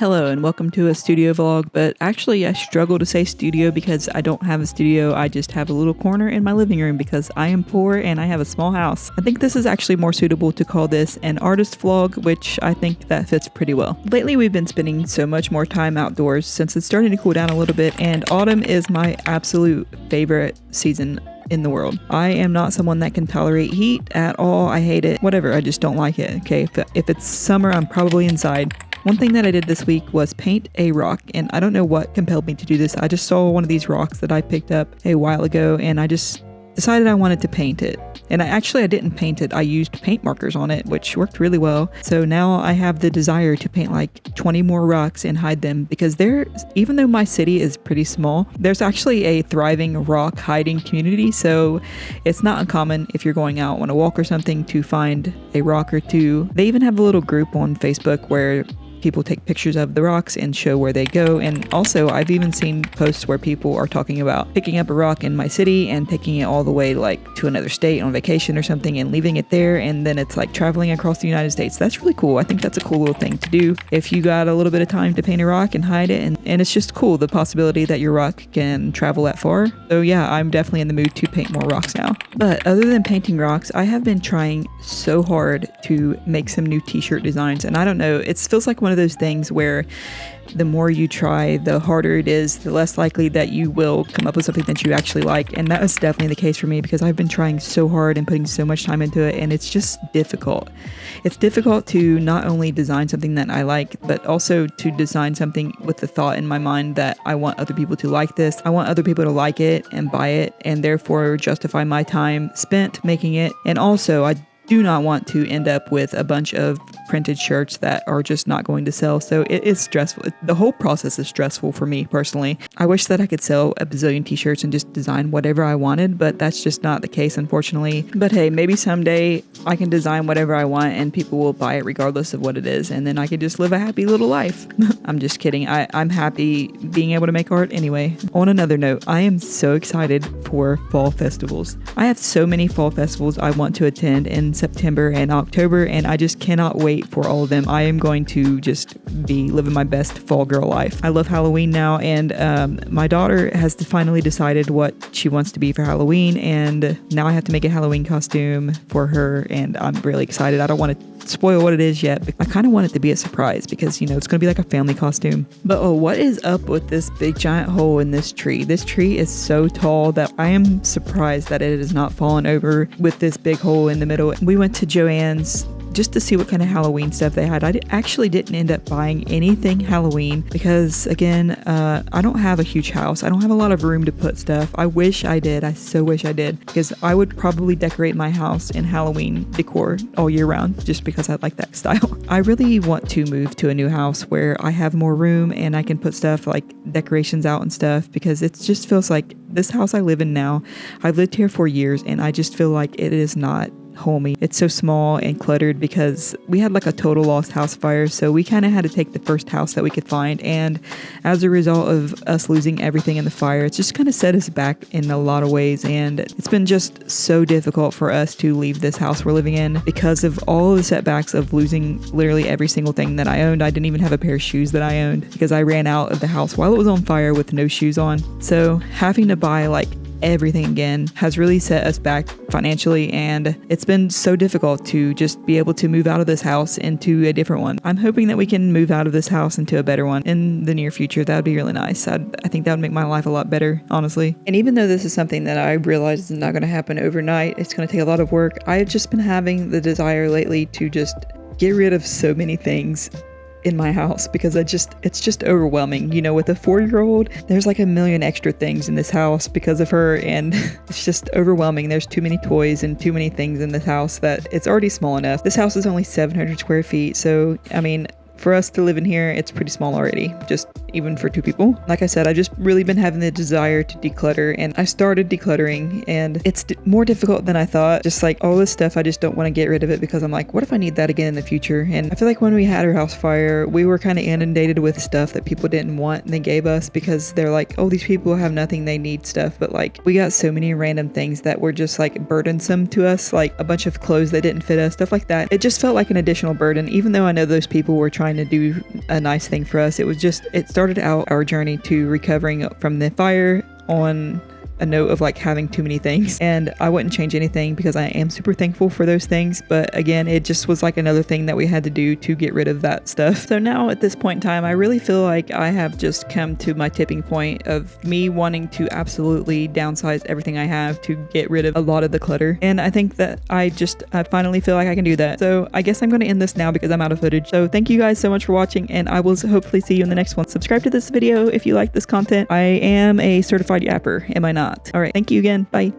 Hello and welcome to a studio vlog, but actually I struggle to say studio because I don't have a studio. I just have a little corner in my living room because I am poor and I have a small house. I think this is actually more suitable to call this an artist vlog, which I think that fits pretty well. Lately we've been spending so much more time outdoors since it's starting to cool down a little bit, and autumn is my absolute favorite season in the world. I am not someone that can tolerate heat at all. I hate it. Whatever, I just don't like it. Okay, if it's summer, I'm probably inside. One thing that I did this week was paint a rock, and I don't know what compelled me to do this. I just saw one of these rocks that I picked up a while ago, and I just decided I wanted to paint it. And I didn't paint it. I used paint markers on it, which worked really well. So now I have the desire to paint like 20 more rocks and hide them, because even though my city is pretty small, there's actually a thriving rock hiding community. So it's not uncommon if you're going out on a walk or something to find a rock or two. They even have a little group on Facebook where people take pictures of the rocks and show where they go. And also I've even seen posts where people are talking about picking up a rock in my city and taking it all the way like to another state on vacation or something and leaving it there, and then it's like traveling across the United States. That's really cool. I think that's a cool little thing to do if you got a little bit of time to paint a rock and hide it, and it's just cool, the possibility that your rock can travel that far. So yeah, I'm definitely in the mood to paint more rocks now. But other than painting rocks, I have been trying so hard to make some new t-shirt designs, and I don't know, it feels like one of those things where the more you try, the harder it is, the less likely that you will come up with something that you actually like. And that was definitely the case for me, because I've been trying so hard and putting so much time into it, and it's just difficult. It's difficult to not only design something that I like, but also to design something with the thought in my mind that I want other people to like this. I want other people to like it and buy it, and therefore justify my time spent making it. And also, I do not want to end up with a bunch of printed shirts that are just not going to sell. So it is stressful. The whole process is stressful for me personally. I wish that I could sell a bazillion t-shirts and just design whatever I wanted, but that's just not the case, unfortunately. But hey, maybe someday I can design whatever I want and people will buy it regardless of what it is, and then I can just live a happy little life. I'm just kidding. I'm happy being able to make art anyway. On another note, I am so excited for fall festivals. I have so many fall festivals I want to attend in September and October, and I just cannot wait for all of them. I am going to just be living my best fall girl life. I love Halloween now, and my daughter has finally decided what she wants to be for Halloween, and now I have to make a Halloween costume for her, and I'm really excited. I don't want to spoil what it is yet, but I kind of want it to be a surprise because, you know, it's going to be like a family costume. But what is up with this big giant hole in this tree? This tree is so tall that I am surprised that it has not fallen over with this big hole in the middle. We went to Joann's just to see what kind of Halloween stuff they had. I actually didn't end up buying anything Halloween because, again, I don't have a huge house. I don't have a lot of room to put stuff. I wish I did. I so wish I did, because I would probably decorate my house in Halloween decor all year round just because I like that style. I really want to move to a new house where I have more room and I can put stuff like decorations out and stuff, because it just feels like this house I live in now, I've lived here for years, and I just feel like it is not homey. It's so small and cluttered because we had like a total lost house fire, so we kind of had to take the first house that we could find, and as a result of us losing everything in the fire, it's just kind of set us back in a lot of ways, and it's been just so difficult for us to leave this house we're living in because of all the setbacks of losing literally every single thing that I owned. I didn't even have a pair of shoes that I owned because I ran out of the house while it was on fire with no shoes on. So having to buy like everything again has really set us back financially, and it's been so difficult to just be able to move out of this house into a different one. I'm hoping that we can move out of this house into a better one in the near future. That would be really nice. I think that would make my life a lot better, honestly. And even though this is something that I realize is not going to happen overnight, it's going to take a lot of work, I've just been having the desire lately to just get rid of so many things in my house, because it's just overwhelming. You know, with a 4-year-old, there's like a million extra things in this house because of her, and it's just overwhelming. There's too many toys and too many things in this house that it's already small enough. This house is only 700 square feet, so I mean, for us to live in here, it's pretty small already, just even for 2 people. Like I said, I've just really been having the desire to declutter, and I started decluttering, and it's more difficult than I thought. Just like all this stuff, I just don't want to get rid of it because I'm like, what if I need that again in the future? And I feel like when we had our house fire, we were kind of inundated with stuff that people didn't want and they gave us because they're like, oh, these people have nothing, they need stuff. But like, we got so many random things that were just like burdensome to us, like a bunch of clothes that didn't fit us, stuff like that. It just felt like an additional burden, even though I know those people were trying trying to do a nice thing for us. It started out our journey to recovering from the fire on a note of like having too many things, and I wouldn't change anything because I am super thankful for those things, but again, it just was like another thing that we had to do to get rid of that stuff. So now at this point in time, I really feel like I have just come to my tipping point of me wanting to absolutely downsize everything I have to get rid of a lot of the clutter, and I think that I finally feel like I can do that. So I guess I'm going to end this now because I'm out of footage. So thank you guys so much for watching, and I will hopefully see you in the next one. Subscribe to this video if you like this content. I am a certified yapper, am I not? All right, thank you again. Bye.